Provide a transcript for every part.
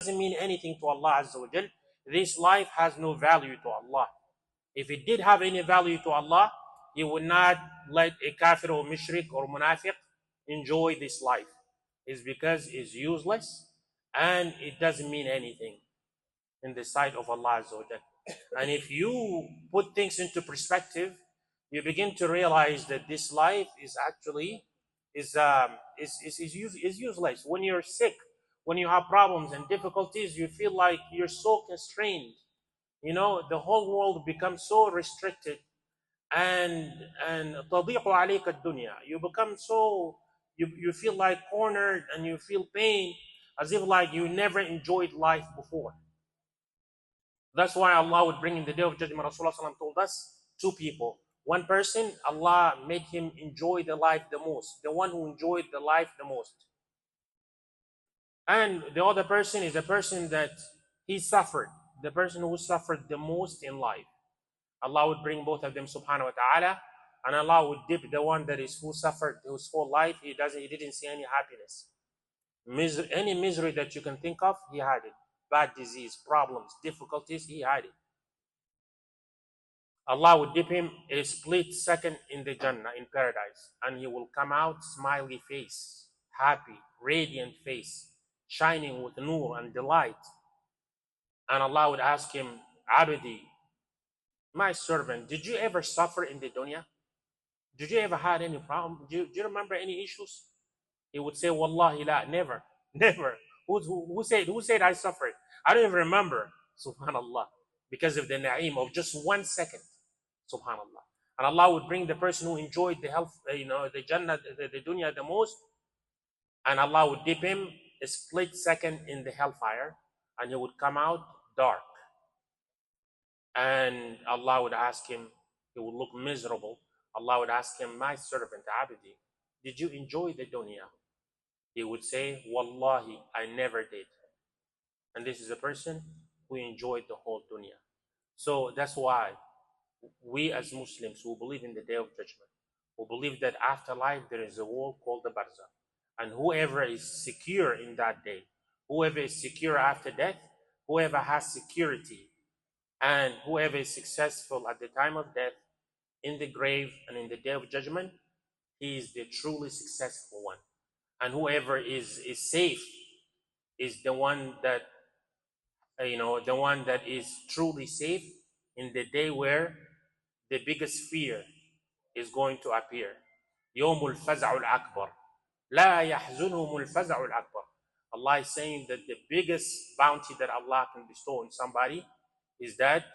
doesn't mean anything to Allah Azza wa Jal. This life has no value to Allah. If it did have any value to Allah, He would not let a kafir or mushrik or munafiq enjoy this life. It's because it's useless and it doesn't mean anything in the sight of Allah Azza wa Jal. And if you put things into perspective, you begin to realize that this life is actually is useless. When you're sick, when you have problems and difficulties, you feel like you're so constrained. You know, the whole world becomes so restricted, and تضيق عليك الدنيا. You become so you feel like cornered, and you feel pain as if like you never enjoyed life before. That's why Allah would bring in the day of judgment. Rasulullah ﷺ told us two people. One person, Allah made him enjoy the life the most, the one who enjoyed the life the most. And the other person is a person that he suffered, the person who suffered the most in life. Allah would bring both of them, subhanahu wa ta'ala, and Allah would dip the one that is who suffered his whole life. He didn't see any happiness. Any misery that you can think of, he had it. Bad disease, problems, difficulties, he had it. Allah would dip him a split second in the Jannah, in paradise, and he will come out smiley face, happy, radiant face, shining with nur and delight. And Allah would ask him, Abdi, my servant, did you ever suffer in the dunya? Did you ever had any problem? Do you remember any issues? He would say, Wallahi la, never, never. Who said I suffered? I don't even remember. Subhanallah. Because of the na'im of just 1 second. Subhanallah. And Allah would bring the person who enjoyed the health, the Jannah, the dunya the most, and Allah would dip him a split second in the hellfire, and he would come out dark. And Allah would ask him, he would look miserable. Allah would ask him, my servant, Abdi, did you enjoy the dunya? He would say, Wallahi, I never did. And this is a person who enjoyed the whole dunya. So that's why we as Muslims who believe in the day of judgment, who believe that after life there is a world called the barzakh, and whoever is secure in that day, whoever is secure after death, whoever has security, and whoever is successful at the time of death, in the grave and in the day of judgment, he is the truly successful one. And whoever is safe is the one that the one that is truly safe in the day where the biggest fear is going to appear. يوم الفزع الأكبر لا يحزنهم الفزع الأكبر. Allah is saying that the biggest bounty that Allah can bestow on somebody is that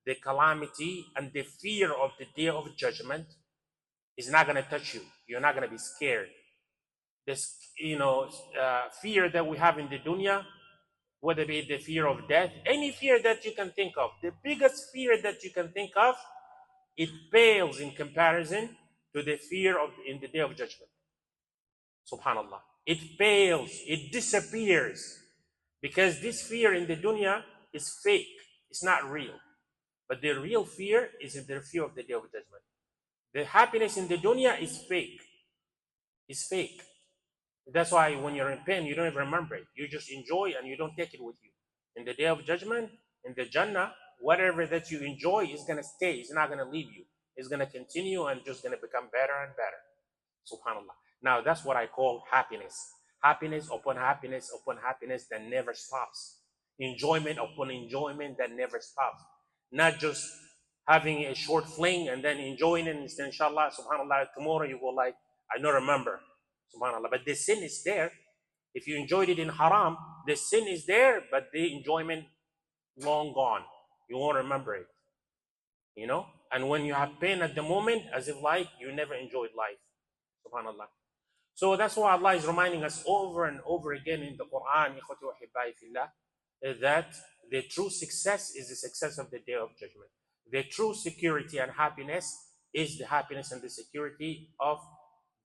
the calamity and the fear of the day of judgment is not going to touch you. You're not going to be scared. This, fear that we have in the dunya, whether it be the fear of death, any fear that you can think of, the biggest fear that you can think of, it pales in comparison to the fear of in the day of judgment. Subhanallah. It pales, it disappears, because this fear in the dunya is fake. It's not real. But the real fear is the fear of the day of judgment. The happiness in the dunya is fake. It's fake. That's why when you're in pain, you don't even remember it. You just enjoy and you don't take it with you. In the day of judgment, in the Jannah, whatever that you enjoy is going to stay. It's not going to leave you. It's going to continue and just going to become better and better. Subhanallah. Now, that's what I call happiness. Happiness upon happiness upon happiness that never stops. Enjoyment upon enjoyment that never stops. Not just having a short fling and then enjoying it, and inshallah, subhanallah, tomorrow you go like, I don't remember. Subhanallah. But the sin is there. If you enjoyed it in haram, the sin is there, but the enjoyment long gone. You won't remember it. And when you have pain at the moment, as if like you never enjoyed life. Subhanallah. So that's why Allah is reminding us over and over again in the Quran, that the true success is the success of the day of judgment. The true security and happiness is the happiness and the security of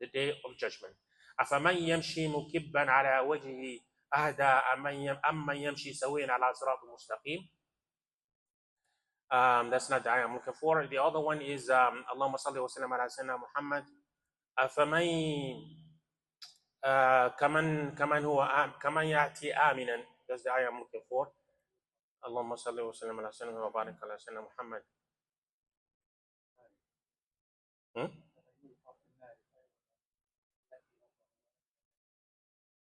the day of judgment. أفمن يمشي مكبا على وجهه أهدى أمن يمشي سويا على صراط مستقيم. That's not the ayah I'm looking for. The other one is اللهم صل وسلم على سيدنا محمد. أفمن كمن هو كمن يأتي آمنا That's the ayah I'm looking for. Allahumma salli wa sallam ala sayyidina wa barik ala sayyidina Muhammad.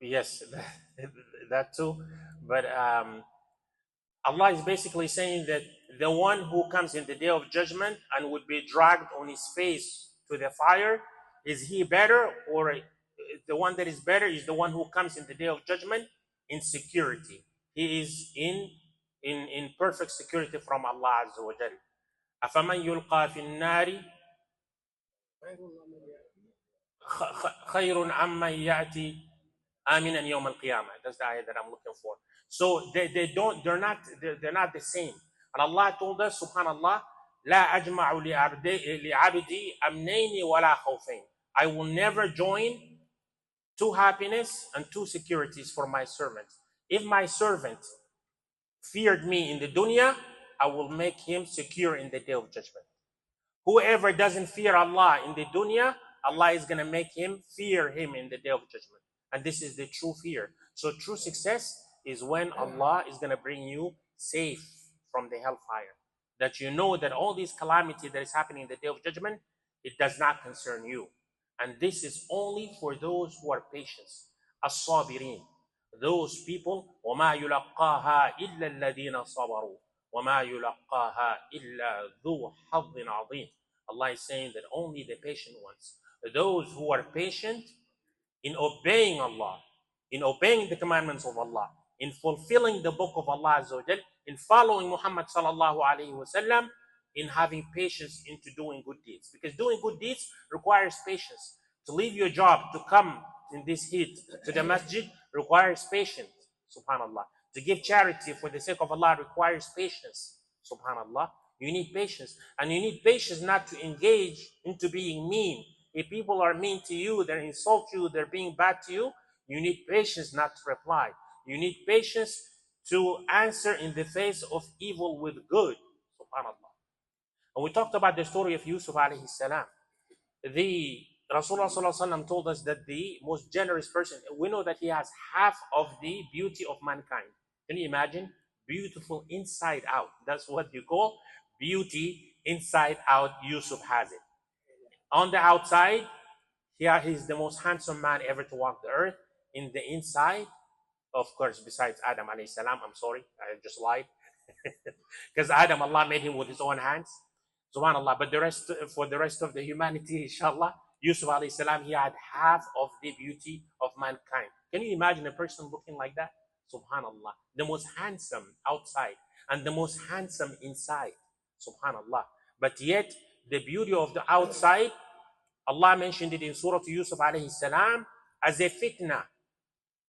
Yes, that too. But Allah is basically saying that the one who comes in the day of judgment and would be dragged on his face to the fire, is he better, or the one that is better is the one who comes in the day of judgment in security? He is in perfect security from Allah Azza wa Jal. أَفَمَنْ يُلْقَى فِي النَّارِ خَيْرٌ عَمَّنْ يَأْتِي آمِنًا يَوْمَ الْقِيَامَةِ. That's the ayah that I'm looking for. So they're not the same. And Allah told us, subhanallah, لا أجمع لعبدي أمنين ولا خوفين. I will never join two happiness and two securities for my servant. If my servant feared me in the dunya, I will make him secure in the day of judgment. Whoever doesn't fear Allah in the dunya, Allah is going to make him fear him in the day of judgment. And this is the true fear. So true success is when Allah is going to bring you safe from the hellfire. That you know that all these calamity that is happening in the day of judgment, it does not concern you. And this is only for those who are patient. As-sabirin. Those people, وَمَا يُلَقَّاهَا إِلَّا الَّذِينَ صَبَرُوا وَمَا يُلَقَّاهَا إِلَّا ذُو حَظٍّ عَظِيمٍ. Allah is saying that only the patient ones, those who are patient in obeying Allah, in obeying the commandments of Allah, in fulfilling the book of Allah Azza wa Jal, in following Muhammad sallallahu alayhi wa sallam, in having patience into doing good deeds. Because doing good deeds requires patience. To leave your job, to come in this heat to the masjid requires patience, subhanallah. To give charity for the sake of Allah requires patience, subhanallah. You need patience. And you need patience not to engage into being mean. If people are mean to you, they insult you, they're being bad to you, you need patience not to reply. You need patience to answer in the face of evil with good, subhanallah. And we talked about the story of Yusuf alayhi salam. The Rasulullah sallallahu alaihi wasallam told us that the most generous person, we know that he has half of the beauty of mankind. Can you imagine? Beautiful inside out. That's what you call beauty inside out. Yusuf has it. On the outside, he's the most handsome man ever to walk the earth. In the inside, of course, besides Adam alayhi salam, I'm sorry, I just lied. Because Adam, Allah made him with his own hands. Subhanallah. But for the rest of the humanity, inshallah, Yusuf alayhi salam, he had half of the beauty of mankind. Can you imagine a person looking like that? Subhanallah. The most handsome outside and the most handsome inside. Subhanallah. But yet, the beauty of the outside, Allah mentioned it in Surah Yusuf alayhi salam as a fitna.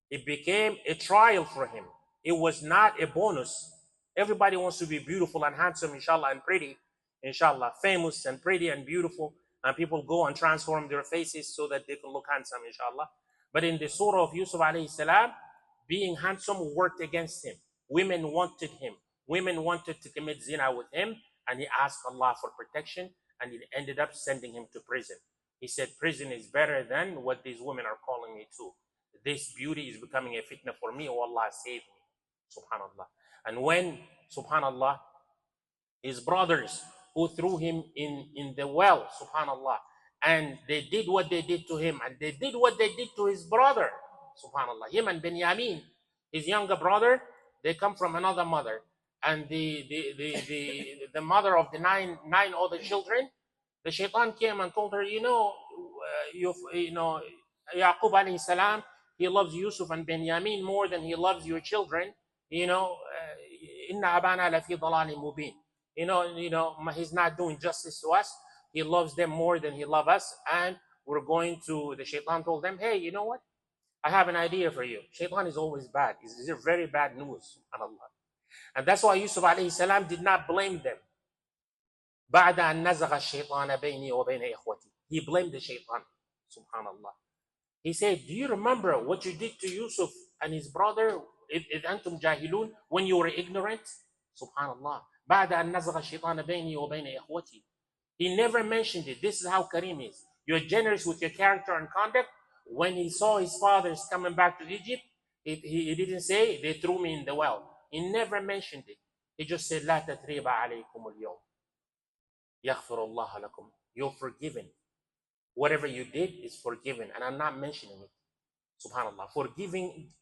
It became a trial for him. It was not a bonus. Everybody wants to be beautiful and handsome, inshallah, and pretty, inshallah, famous and pretty and beautiful. And people go and transform their faces so that they can look handsome, inshallah. But in the surah of Yusuf alayhi salam, being handsome worked against him. Women wanted him. Women wanted to commit zina with him. And he asked Allah for protection. And it ended up sending him to prison. He said, prison is better than what these women are calling me to. This beauty is becoming a fitna for me. Oh Allah, save me. Subhanallah. And when, subhanallah, his brothers who threw him in the well, subhanallah, and they did what they did to him, and they did what they did to his brother, subhanallah, him and Benjamin, his younger brother, they come from another mother. And the mother of the nine other children, the shaitan came and told her, you know, Yaqub alayhi salam, he loves Yusuf and Benjamin more than he loves your children. You know, inna abana lafi dalalin mubin. You know, he's not doing justice to us. He loves them more than he loves us. And we're going to, the shaitan told them, hey, you know what? I have an idea for you. Shaitan is always bad. It's very bad news, subhanallah. And that's why Yusuf alayhi salam did not blame them. بعد أن نزغ الشيطان بيني وبين إخوتي. He blamed the shaitan, subhanallah. He said, do you remember what you did to Yusuf and his brother, إذ أنتم جاهلون, when you were ignorant? Subhanallah. بعد أن نزغ الشيطان بيني وبين إخوتي. He never mentioned it. This is how Kareem is. You're generous with your character and conduct. When he saw his fathers coming back to Egypt, He didn't say they threw me in the well. He never mentioned it. He just said, لا تثريب عليكم اليوم يغفر الله لكم. You're forgiven. Whatever you did is forgiven. And I'm not mentioning it. Subhanallah. Forgiving,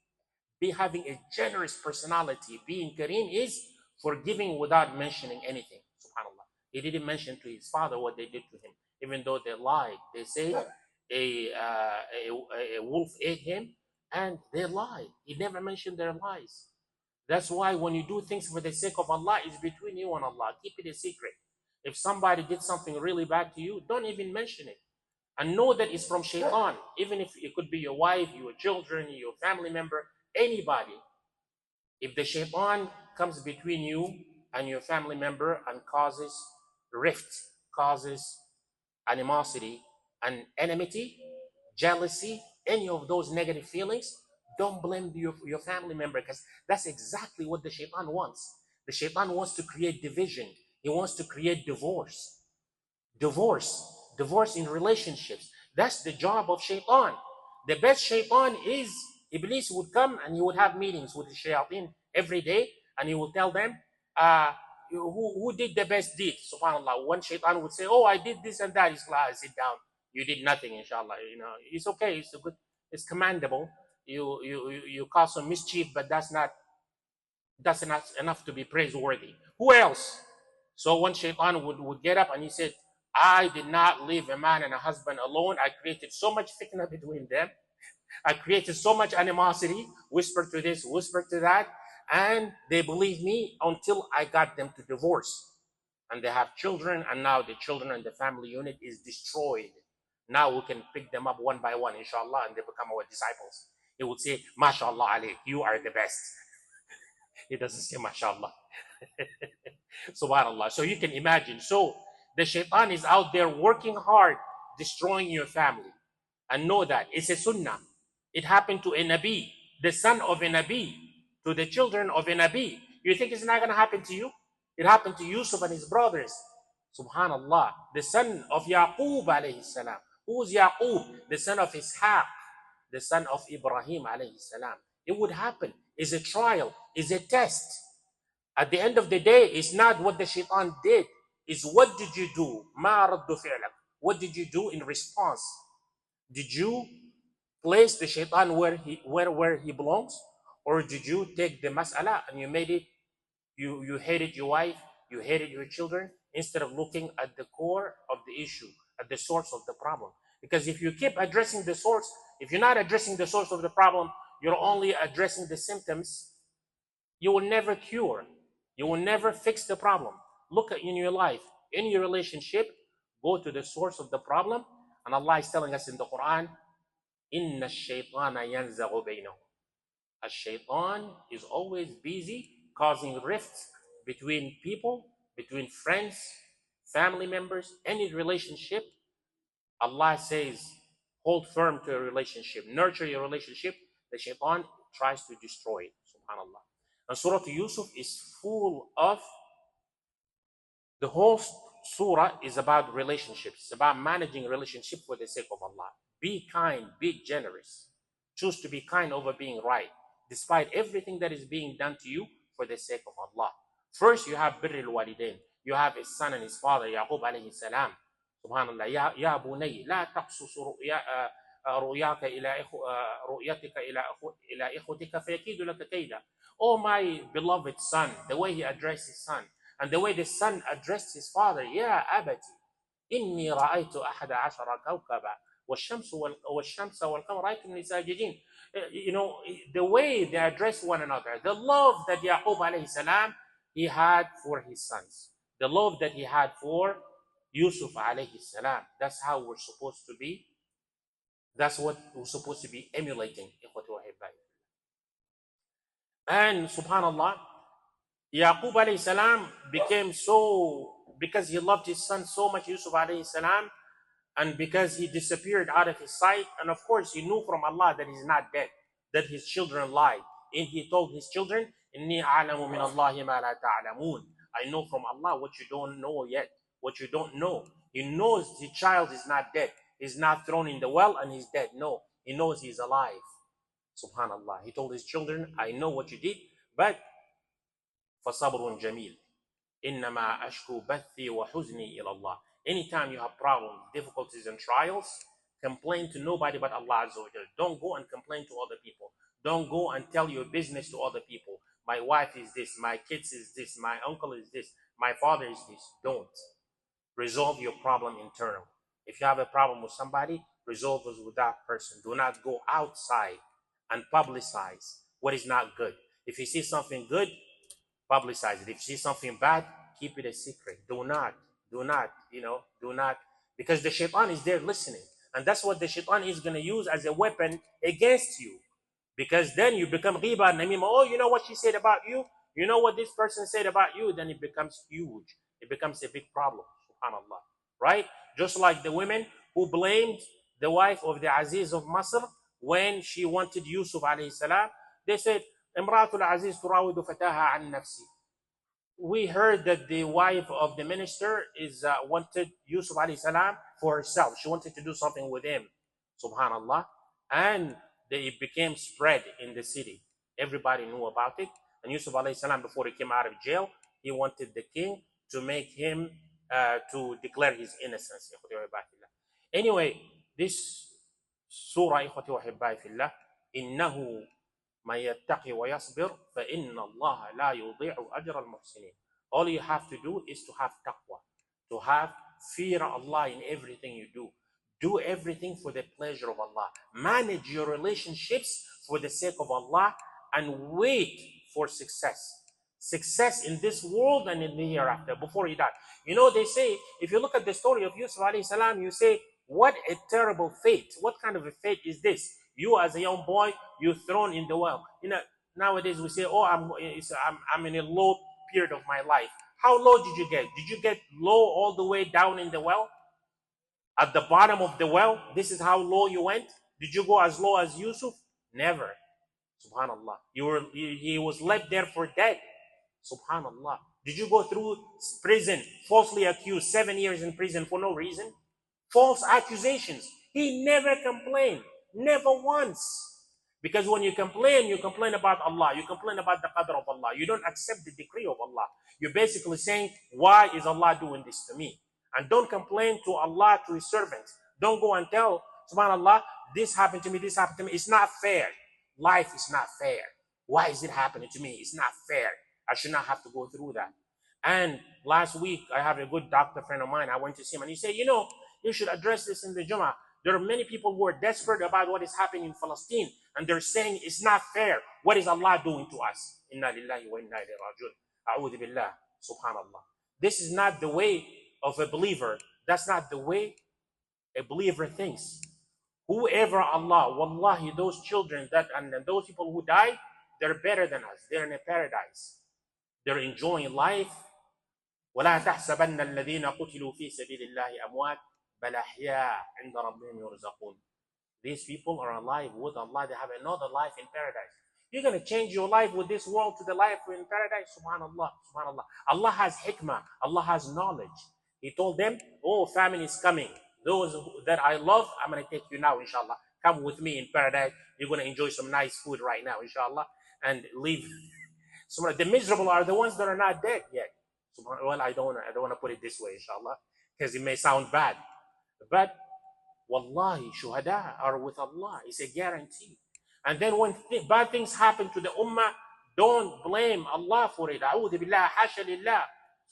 having a generous personality, being Kareem is forgiving without mentioning anything. Subhanallah. He didn't mention to his father what they did to him, even though they lied. They say a wolf ate him, and they lied. He never mentioned their lies. That's why when you do things for the sake of Allah, it's between you and Allah. Keep it a secret. If somebody did something really bad to you, don't even mention it. And know that it's from shaitan. Even if it could be your wife, your children, your family member, anybody. If the shaitan comes between you and your family member and causes rift, causes animosity and enmity, jealousy, any of those negative feelings, don't blame your family member, because that's exactly what the shaitan wants. The shaitan wants to create division. He wants to create divorce in relationships. That's the job of shaitan. The best shaitan is Iblis would come and he would have meetings with the shayateen every day, and he will tell them, who did the best deed? Subhanallah. One shaitan would say, oh, I did this and that. He's like, sit down. You did nothing, inshallah. You know, it's okay. It's good. It's commendable. You cause some mischief, but that's not enough to be praiseworthy. Who else? So one shaitan would get up and he said, I did not leave a man and a husband alone. I created so much fitna between them. I created so much animosity, whisper to this, whisper to that, and they believe me until I got them to divorce. And they have children, and now the children and the family unit is destroyed. Now we can pick them up one by one, inshallah, and they become our disciples. He would say, MashaAllah alayk, you are the best. He doesn't say MashaAllah. Subhanallah. So you can imagine. So the shaitan is out there working hard, destroying your family. And know that it's a sunnah. It happened to a Nabi, the son of a Nabi, to the children of a Nabi. You think it's not going to happen to you? It happened to Yusuf and his brothers. Subhanallah. The son of Yaqub alayhi salam. Who's Yaqub? The son of Ishaq, the son of Ibrahim alayhi salam. It would happen. It's a trial. It's a test. At the end of the day, it's not what the shaitan did. It's what did you do? Ma raddu fi'lak. What did you do in response? Did you place the shaitan where he belongs? Or did you take the mas'ala and you made it, you hated your wife, you hated your children, instead of looking at the core of the issue, at the source of the problem? Because if you keep addressing the source, if you're not addressing the source of the problem, you're only addressing the symptoms, you will never cure. You will never fix the problem. Look at in your life, in your relationship, go to the source of the problem. And Allah is telling us in the Quran, Inna ash-shaytana yanzaghu baynahum. Ash-shaytan is always busy causing rifts between people, between friends, family members, any relationship. Allah says, hold firm to a relationship, nurture your relationship. The shaitan tries to destroy it. Subhanallah. And Surah Yusuf is full of, the whole surah is about relationships. It's about managing relationships for the sake of Allah. Be kind, be generous. Choose to be kind over being right, despite everything that is being done to you for the sake of Allah. First, you have birr al-walidain. You have his son and his father, Yaqub alayhi salam. Subhanallah. Ya bunay, la taqsus رؤياك إلى رؤيتك إلى إخوتك فيكيد لك كيدا. Oh my beloved son, the way he addressed his son, and the way the son addressed his father, يا أبتي إني رأيت 11 كوكبا والشمس والقمر رأيتهم ساجدين. You know, the way they address one another, the love that Yaqub alayhi salam he had for his sons, the love that he had for Yusuf alayhi salam. That's how we're supposed to be. That's what we're supposed to be emulating. And subhanallah, Yaqub alayhi salam became so, because he loved his son so much, Yusuf alayhi salam, and because he disappeared out of his sight, and of course he knew from Allah that he's not dead, that his children lied. And he told his children, Inni a'lamu min Allahi ma la ta'lamun. I know from Allah what you don't know yet, what you don't know. He knows the child is not dead. He's not thrown in the well and he's dead. No, he knows he's alive. Subhanallah. He told his children, I know what you did, but فَصَبْرٌ جَمِيلٌ إِنَّمَا أَشْكُو بَثِّي وَحُزْنِي إِلَى اللَّهِ. Anytime you have problems, difficulties, and trials, complain to nobody but Allah Azza wa Jalla. Don't go and complain to other people. Don't go and tell your business to other people. My wife is this, my kids is this, my uncle is this, my father is this. Don't. Resolve your problem internally. If you have a problem with somebody, resolve it with that person. Do not go outside and publicize what is not good. If you see something good, publicize it. If you see something bad, keep it a secret. Do not, do not, because the shaitan is there listening. And that's what the shaitan is going to use as a weapon against you. Because then you become ghiba and namima. Oh, you know what she said about you? You know what this person said about you? Then it becomes huge. It becomes a big problem. SubhanAllah. Right? Just like the women who blamed the wife of the Aziz of Masr when she wanted Yusuf alayhi salam. They said, Imratul Aziz turawidu fataha an nafsi. We heard that the wife of the minister is wanted Yusuf alayhi salam for herself. She wanted to do something with him. Subhanallah. And it became spread in the city. Everybody knew about it. And Yusuf alayhi salam, before he came out of jail, he wanted the king to make him, to declare his innocence. Anyway, this surah, ikhwati wa hibbai fillah, innahu man yattaqi wa yasbir, fa inna Allah la yudhi'u ajra al-muhsinin. All you have to do is to have taqwa, to have fear of Allah in everything you do. Do everything for the pleasure of Allah. Manage your relationships for the sake of Allah and wait for success. Success in this world and in the hereafter, before you die. You know, they say, if you look at the story of Yusuf alayhi salam, you say, what a terrible fate. What kind of a fate is this? You as a young boy, you're thrown in the well. You know, nowadays we say, oh, I'm in a low period of my life. How low did you get? Did you get low all the way down in the well? At the bottom of the well, this is how low you went? Did you go as low as Yusuf? Never. Subhanallah. He was left there for dead. Subhanallah. Did you go through prison, falsely accused, 7 years in prison for no reason? False accusations. He never complained. Never once. Because when you complain about Allah. You complain about the qadr of Allah. You don't accept the decree of Allah. You're basically saying, why is Allah doing this to me? And don't complain to Allah, to his servants. Don't go and tell, subhanallah, this happened to me, this happened to me. It's not fair. Life is not fair. Why is it happening to me? It's not fair. I should not have to go through that. And last week, I have a good doctor friend of mine. I went to see him and he said, you know, you should address this in the Jummah. There are many people who are desperate about what is happening in Palestine. And they're saying it's not fair. What is Allah doing to us? Inna lillahi wa inna ilayhi raji'un. A'udhu billah. Subhanallah. This is not the way of a believer. That's not the way a believer thinks. Whoever Allah, wallahi, those children and those people who died, they're better than us. They're in a paradise. They're enjoying life. وَلَا تَحْسَبَنَّ الَّذِينَ قُتِلُوا فِي سَبِيلِ اللَّهِ أَمْوَاتٍ بَلْ أَحْيَاءٌ عِنْدَ رَبِّهِمْ يُرْزَقُونَ. These people are alive with Allah. They have another life in paradise. You're going to change your life with this world to the life in paradise? Subhanallah, subhanallah. Allah has hikmah. Allah has knowledge. He told them, oh, famine is coming. Those that I love, I'm going to take you now, inshallah. Come with me in paradise. You're going to enjoy some nice food right now, inshallah. And leave. So the miserable are the ones that are not dead yet. Well, I don't want to put it this way, inshallah, because it may sound bad. But wallahi, shuhada are with Allah. It's a guarantee. And then when bad things happen to the ummah, don't blame Allah for it. A'udhu billah, hasha lillah.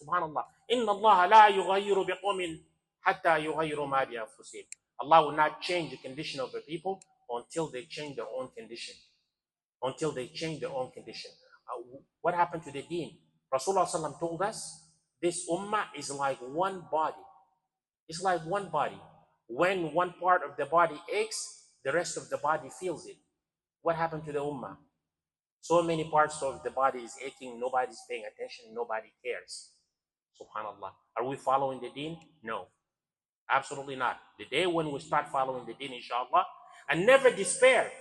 Subhanallah. Inna Allah la yughayyiru biqawmin hatta yughayyiru ma bi anfusihim. Allah will not change the condition of the people until they change their own condition. Until they change their own condition. What happened to the deen? Rasulullah sallam told us, this ummah is like one body. It's like one body. When one part of the body aches, the rest of the body feels it. What happened to the ummah? So many parts of the body is aching, nobody's paying attention, nobody cares. Subhanallah. Are we following the deen? No. Absolutely not. The day when we start following the deen, inshallah, and never despair.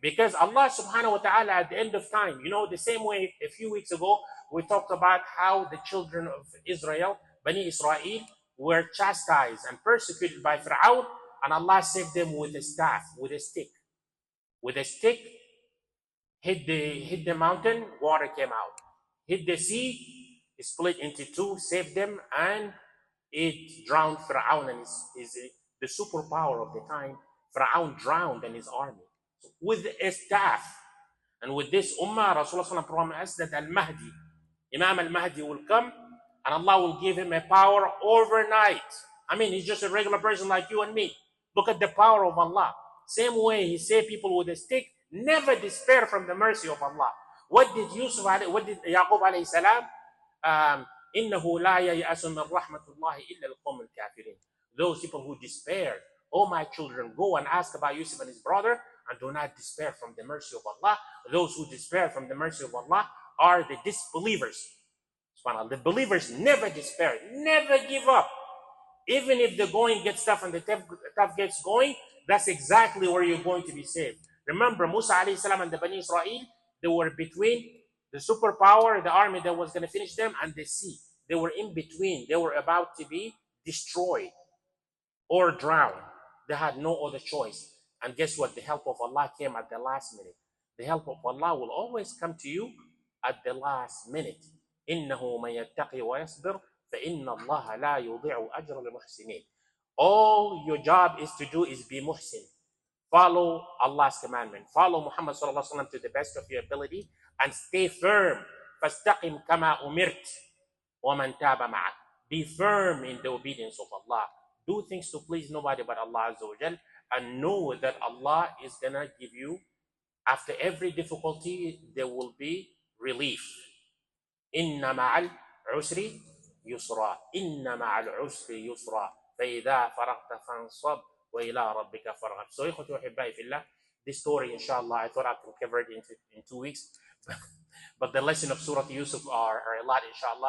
Because Allah subhanahu wa ta'ala at the end of time, you know, the same way a few weeks ago, we talked about how the children of Israel, Bani Israel, were chastised and persecuted by Fir'aun, and Allah saved them with a staff, with a stick. With a stick, hit the mountain, water came out. Hit the sea, split into two, saved them, and it drowned Fir'aun and the superpower of the time. Fir'aun drowned and his army with a staff. And with this ummah, Rasulullah promised us that Al-Mahdi, Imam Al-Mahdi will come and Allah will give him a power overnight. I mean, he's just a regular person like you and me. Look at the power of Allah. Same way he saved people with a stick, never despair from the mercy of Allah. What did Yaqub alayhi salam? إِنَّهُ لَا يَيْأَسُ مِنْ رَحْمَةِ اللَّهِ إِلَّا الْقَوْمُ الْكَافِرِينَ. Those people who despair, oh my children, go and ask about Yusuf and his brother, and do not despair from the mercy of Allah. Those who despair from the mercy of Allah are the disbelievers. The believers never despair, never give up. Even if the going gets tough and the tough gets going, that's exactly where you're going to be saved. Remember, Musa alayhi salam and the Bani Israel, they were between the superpower, the army that was going to finish them, and the sea. They were in between. They were about to be destroyed or drowned. They had no other choice. And guess what? The help of Allah came at the last minute. The help of Allah will always come to you at the last minute. إِنَّهُ مَن يَتَّقِي وَيَصْبِرْ فَإِنَّ اللَّهَ لَا يُضِيعُ أَجْرَ الْمُحْسِنِينَ. All your job is to do is be muhsin. Follow Allah's commandment. Follow Muhammad sallallahu alaihi wasallam to the best of your ability and stay firm. فَاسْتَقِمْ كَمَا أُمِرْتَ وَمَنْ تَابَ مَعَكَ. Be firm in the obedience of Allah. Do things to please nobody but Allah Azza wa Jal, and know that Allah is gonna give you, after every difficulty, there will be relief. إِنَّ مَعَ الْعُسْرِ يُسْرًا إِنَّ مَعَ الْعُسْرِ يُسْرًا فَإِذَا فَرَغْتَ فَانْصَبْ وَإِلَىٰ رَبِّكَ فَارْغَب. So, إخوتي وأحبائي في الله, this story, inshallah, I thought I could cover it in 2 weeks, but the lesson of Surah Yusuf are a lot, inshallah.